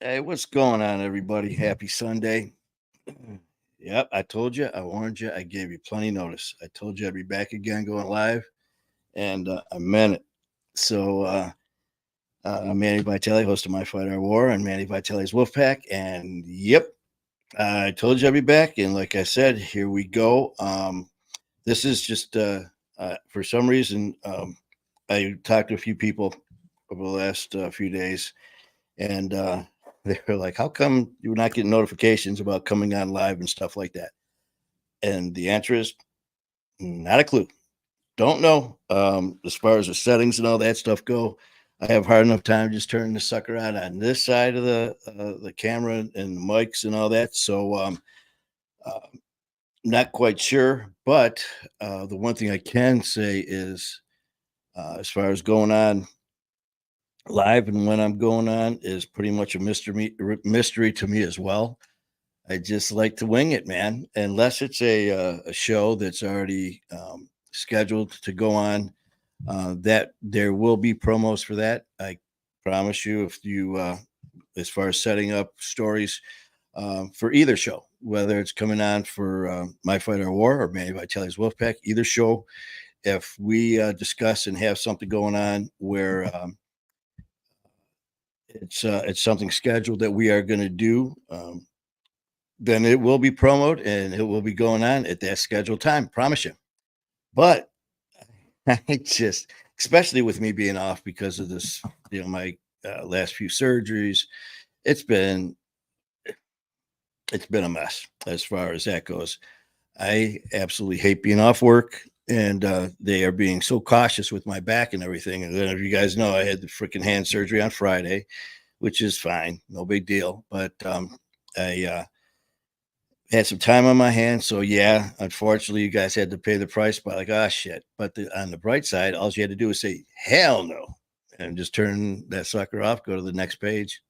Hey, what's going on, everybody? Happy Sunday. Yep, I told you, I warned you, I gave you plenty notice. I told you I'd be back again going live, and I meant it. I'm Manny Vitale, host of My Fight Our War and Manny Vitale's Wolfpack. And yep, I told you I'd be back. And like I said, here we go. This is just, for some reason, I talked to a few people over the last few days, and they were like, "How come you're not getting notifications about coming on live and stuff like that?" And the answer is not a clue. Don't know. As far as the settings and all that stuff go, I have hard enough time just turning the sucker on this side of the camera and the mics and all that. Uh, not quite sure, but the one thing I can say is, as far as going on live and when I'm going on, is pretty much a mystery to me as well. I just like to wing it, man. Unless it's a show that's already scheduled to go on, that there will be promos for that. I promise you. If you, as far as setting up stories for either show, whether it's coming on for My Fight or War or Manny Vitale's Wolfpack, either show, if we discuss and have something going on where it's something scheduled that we are going to do. Then it will be promoted and it will be going on at that scheduled time. Promise you. But I just, especially with me being off because of this, my last few surgeries, it's been it's been a mess as far as that goes. I absolutely hate being off work, and they are being so cautious with my back and everything. And then, if you guys know, I had the freaking hand surgery on Friday, which is fine, no big deal. But I had some time on my hands. So yeah, unfortunately, you guys had to pay the price by like, ah, shit. But on the bright side, all you had to do was say, hell no, and just turn that sucker off, go to the next page,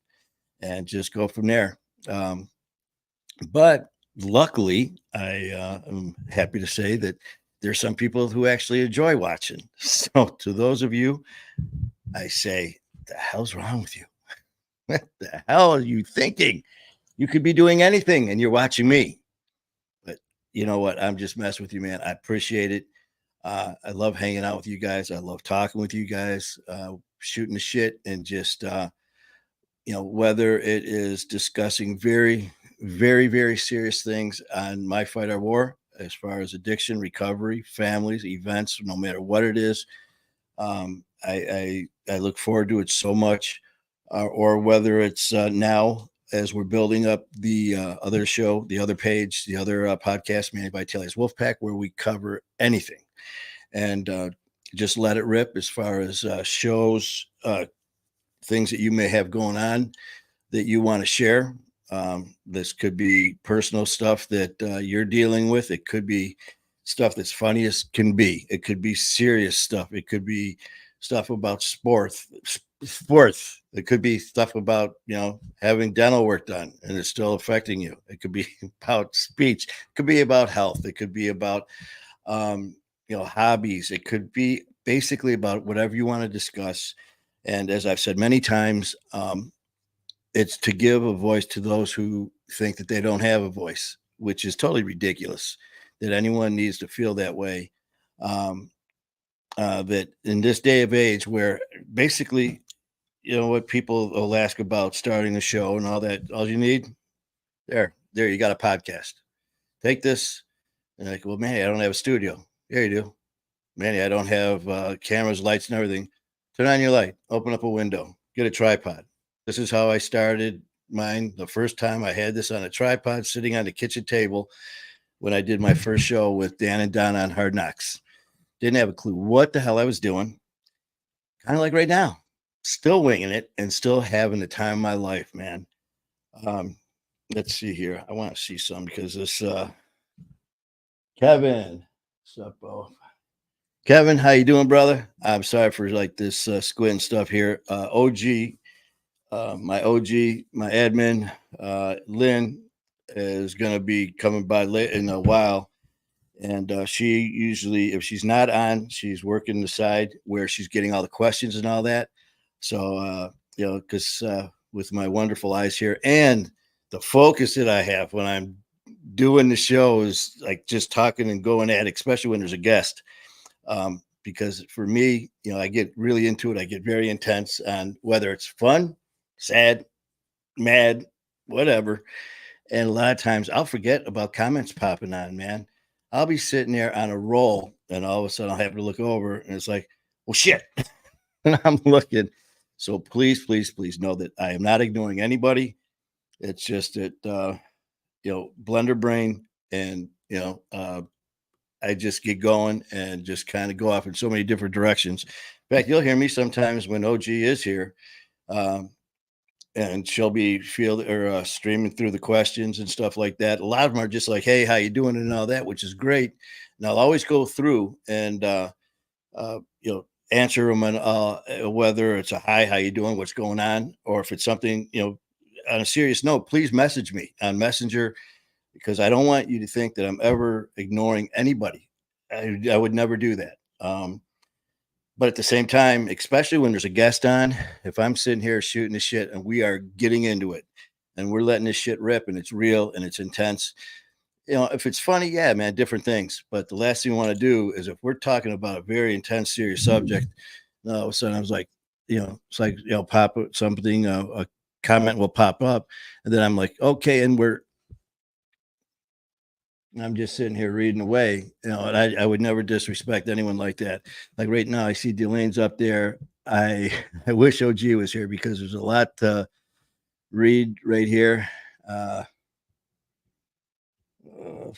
and just go from there. Um, but luckily, I am happy to say that there's some people who actually enjoy watching. So to those of you, I say, the hell's wrong with you? What the hell are you thinking? You could be doing anything and you're watching me. But you know what? I'm just messing with you, man. I appreciate it. I love hanging out with you guys. I love talking with you guys, shooting the shit, and just whether it is discussing very, very, very serious things on My Fight or War, as far as addiction, recovery, families, events, no matter what it is. I look forward to it so much, or whether it's now as we're building up the other show, the other page, the other podcast, Manny Vitale's Wolfpack, where we cover anything and just let it rip as far as shows, things that you may have going on that you want to share. This could be personal stuff that you're dealing with. It could be stuff that's funny as can be. It could be serious stuff. It could be stuff about sports. It could be stuff about having dental work done and it's still affecting you. It could be about speech. It could be about health. It could be about hobbies. It could be basically about whatever you want to discuss. And as I've said many times, it's to give a voice to those who think that they don't have a voice, which is totally ridiculous that anyone needs to feel that way. That in this day of age where basically, what people will ask about starting a show and all that, all you need, there, you got a podcast. Take this. And like, well, man, I don't have a studio. Here you do. Man, I don't have cameras, lights, and everything. Turn on your light, open up a window, get a tripod. This is how I started mine. The first time I had this on a tripod sitting on the kitchen table when I did my first show with Dan and Don on Hard Knocks. Didn't have a clue what the hell I was doing. Kind of like right now, still winging it and still having the time of my life, man. Um, let's see here. I want to see some because this Kevin, what's up, Bo? Kevin, how you doing, brother? I'm sorry for like this squid and stuff here. OG, my OG, my admin, Lynn is going to be coming by late in a while. And she usually, if she's not on, she's working the side where she's getting all the questions and all that. So, because with my wonderful eyes here, and the focus that I have when I'm doing the show is like just talking and going at it, especially when there's a guest. Because for me, I get really into it. I get very intense on whether it's fun, sad, mad, whatever. And a lot of times I'll forget about comments popping on, man. I'll be sitting there on a roll and all of a sudden I'll have to look over and it's like, well, shit. And I'm looking. So please, please, please know that I am not ignoring anybody. It's just that, blender brain and, I just get going and just kind of go off in so many different directions. In fact, you'll hear me sometimes when OG is here. Um, and she'll be streaming through the questions and stuff like that. A lot of them are just like, "Hey, how you doing?" and all that, which is great. And I'll always go through and answer them on whether it's a hi, how you doing, what's going on, or if it's something on a serious note. Please message me on Messenger because I don't want you to think that I'm ever ignoring anybody. I would never do that. But at the same time, especially when there's a guest on, if I'm sitting here shooting the shit and we are getting into it and we're letting this shit rip and it's real and it's intense, if it's funny, yeah, man, different things. But the last thing we want to do is if we're talking about a very intense, serious subject, all of a sudden I was like, it's like, pop something, a comment will pop up. And then I'm like, okay. And I'm just sitting here reading away, and I would never disrespect anyone like that. Like right now, I see Delane's up there. I I wish OG was here because there's a lot to read right here. Uh,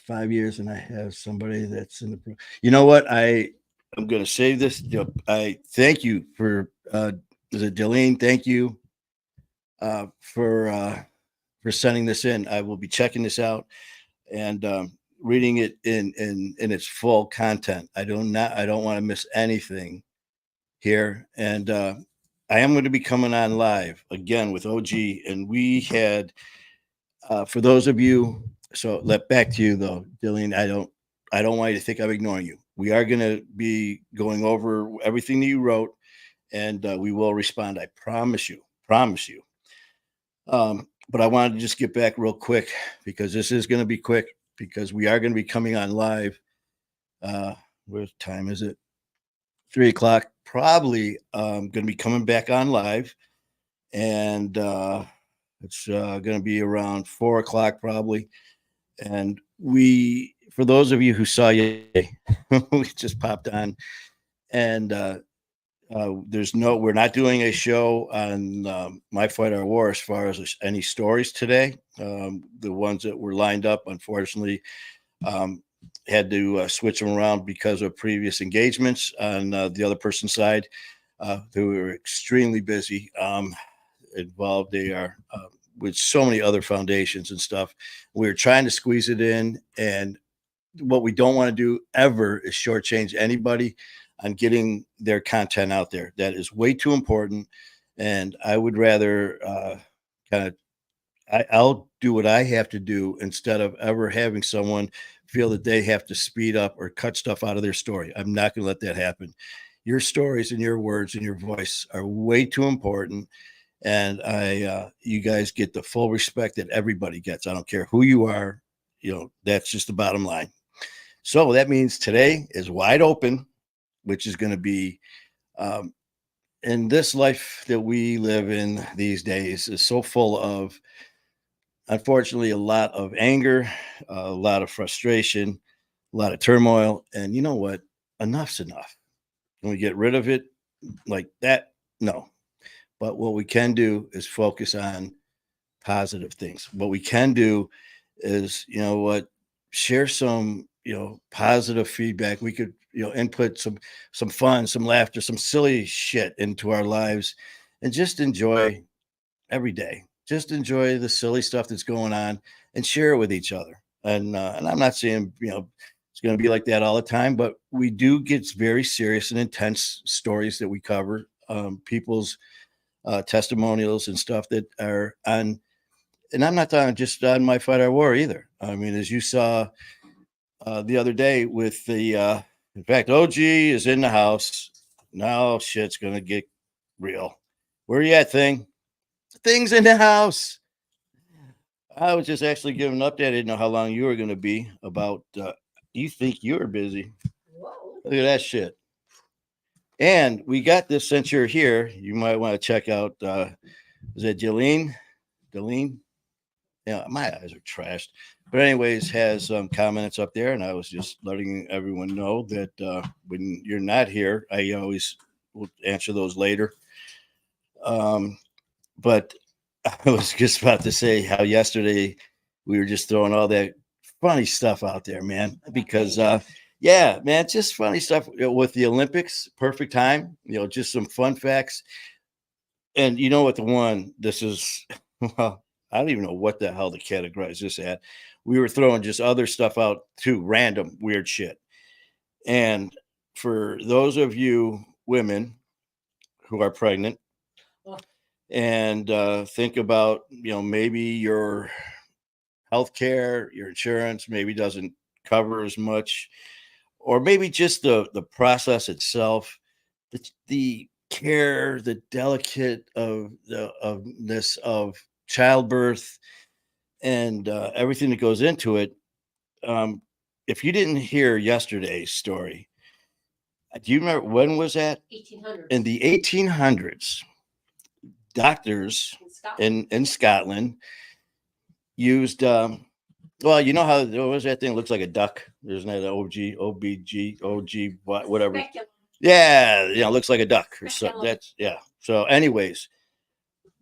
5 years, and I have somebody that's in the. You know what? I'm going to save this. I thank you for. Is it Delane? Thank you for sending this in. I will be checking this out and reading it in its full content. I don't want to miss anything here. And I am going to be coming on live again with OG. And we had for those of you, so back to you though, Dillian. I don't want you to think I'm ignoring you. We are going to be going over everything that you wrote, and we will respond. I promise you. Promise you. But I wanted to just get back real quick because this is going to be quick because we are going to be coming on live. What time is it? 3:00. Probably going to be coming back on live, and it's going to be around 4:00 probably. And for those of you who saw yesterday, we just popped on, and we're not doing a show on My Fight or War as far as any stories today. The ones that were lined up, unfortunately, had to switch them around because of previous engagements on the other person's side. They were extremely busy, involved. They are with so many other foundations and stuff. We were trying to squeeze it in, and what we don't want to do ever is shortchange anybody on getting their content out there. That is way too important. And I would rather I'll do what I have to do instead of ever having someone feel that they have to speed up or cut stuff out of their story. I'm not going to let that happen. Your stories and your words and your voice are way too important. And you guys get the full respect that everybody gets. I don't care who you are. That's just the bottom line. So that means today is wide open, which is going to be in this life that we live in these days is so full of, unfortunately, a lot of anger, a lot of frustration, a lot of turmoil. And you know what? Enough's enough. Can we get rid of it like that? No. But what we can do is focus on positive things. What we can do is, share some, positive feedback. We could, input some fun, some laughter, some silly shit into our lives and just enjoy every day. Just enjoy the silly stuff that's going on and share it with each other. And I'm not saying, it's going to be like that all the time, but we do get very serious and intense stories that we cover, people's testimonials and stuff that are on. And I'm not talking just on My Fight or War either. I mean, as you saw the other day with in fact, OG is in the house. Now shit's going to get real. Where you at, thing? Things in the house. I was just actually giving an update. I didn't know how long you were going to be about. You think you were busy? Whoa. Look at that shit. And we got this since you're here. You might want to check out. Is that Jolene? Jolene? Yeah, my eyes are trashed. But anyways, has some comments up there, and I was just letting everyone know that when you're not here, I always will answer those later. But I was just about to say how yesterday we were just throwing all that funny stuff out there, man. Because yeah, man, just funny stuff with the Olympics. Perfect time, just some fun facts. And you know what? The one this is, well, I don't even know what the hell to categorize this at. We were throwing just other stuff out too, random weird shit. And for those of you women who are pregnant and think about, maybe your health care, your insurance maybe doesn't cover as much, or maybe just the process itself, the care, the delicate of the of this of childbirth and everything that goes into it. Um, if you didn't hear yesterday's story, do you remember when was that? 1800s. In the 1800s, doctors in Scotland used well, you know how what was that thing? It looks like a duck. There's not an OG, whatever. Speculum. Yeah, it looks like a duck. Or so Speculum. that's yeah. So, anyways,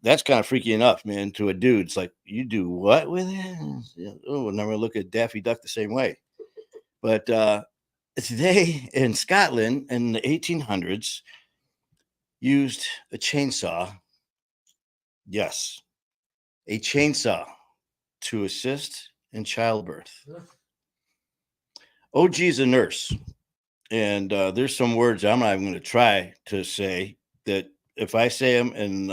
that's kind of freaky enough, man. To a dude, it's like you do what with it? Yeah, oh, never look at Daffy Duck the same way. But they in Scotland in the 1800s used a chainsaw. Yes, a chainsaw to assist in childbirth. OG's a nurse, and there's some words I'm not even going to try to say that if I say them, and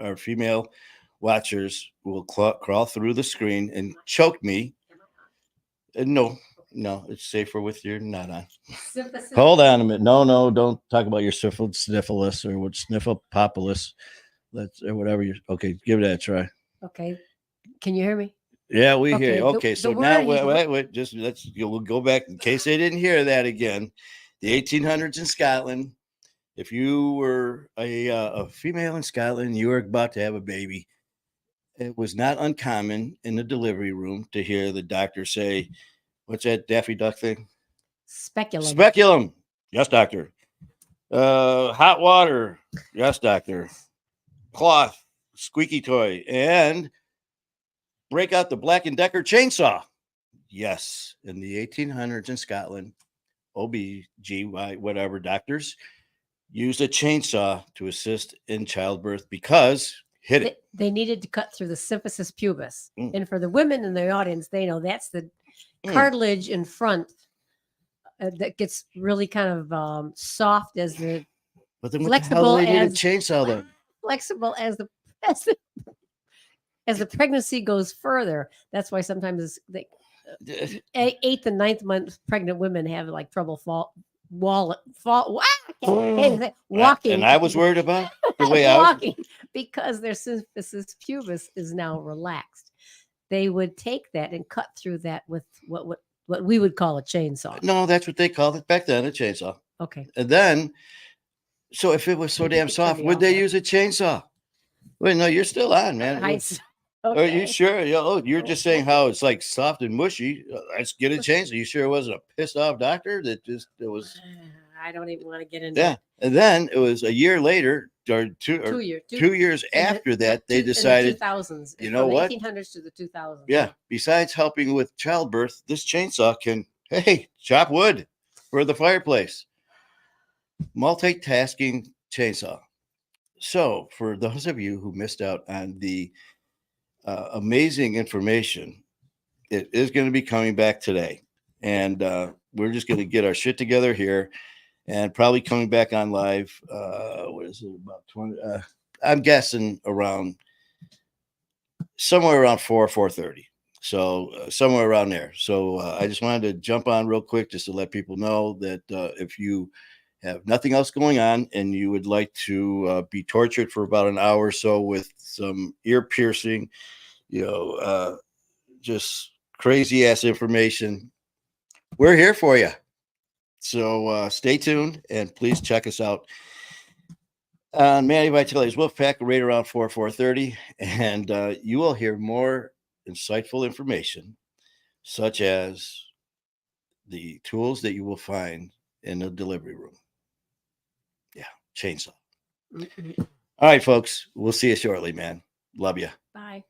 our female watchers will crawl through the screen and choke me. No, it's safer with your not on. Symphysis. Hold on a minute. No, don't talk about your syphilis or what snifflepopulus. Let's or whatever you. Okay, give that a try. Okay. Can you hear me? Yeah, we hear Okay, you. the- Okay, the so word now he's- wait, just we'll go back in case they didn't hear that again. The 1800s in Scotland. If you were a female in Scotland, you were about to have a baby. It was not uncommon in the delivery room to hear the doctor say, "What's that Daffy Duck thing?" Speculum. Speculum. Yes, doctor. Hot water. Yes, doctor. Cloth. Squeaky toy. And break out the Black and Decker chainsaw. Yes, in the 1800s in Scotland, OB/GY, whatever doctors used a chainsaw to assist in childbirth because hit it. They needed to cut through the symphysis pubis. Mm. And for the women in the audience, they know that's the Mm. cartilage in front that gets really kind of soft as the But then what the hell do they need a chainsaw then? flexible as the as the pregnancy goes further. That's why sometimes they 8th and 9th month pregnant women have like trouble walking. And I was worried about the way I was. walking because their symphysis pubis is now relaxed. They would take that and cut through that with what we would call a chainsaw. No, that's what they called it back then, a chainsaw. Okay. And then, so if it was so damn soft, would they use a chainsaw? Wait, no, you're still on, man. Are you sure? You're just saying how it's like soft and mushy. Let's get a chainsaw. You sure it wasn't a pissed off doctor that just it was? I don't even want to get into Yeah, it. and then it was a year later, or 2 years. 2 years after that, they decided, in the 2000s. you know what? 1800s to the 2000s. Yeah, besides helping with childbirth, this chainsaw can, hey, chop wood for the fireplace. Multitasking chainsaw. So, for those of you who missed out on the amazing information, it is going to be coming back today. And we're just going to get our shit together here and probably coming back on live. What is it, about 20? I'm guessing somewhere around 4:30. So somewhere around there. So I just wanted to jump on real quick just to let people know that if you have nothing else going on and you would like to be tortured for about an hour or so with some ear piercing, just crazy ass information, we're here for you. So stay tuned and please check us out on Manny Vitale's Wolfpack right around 4:30, and you will hear more insightful information, such as the tools that you will find in the delivery room. Yeah, chainsaw. All right, folks. We'll see you shortly, man. Love you. Bye.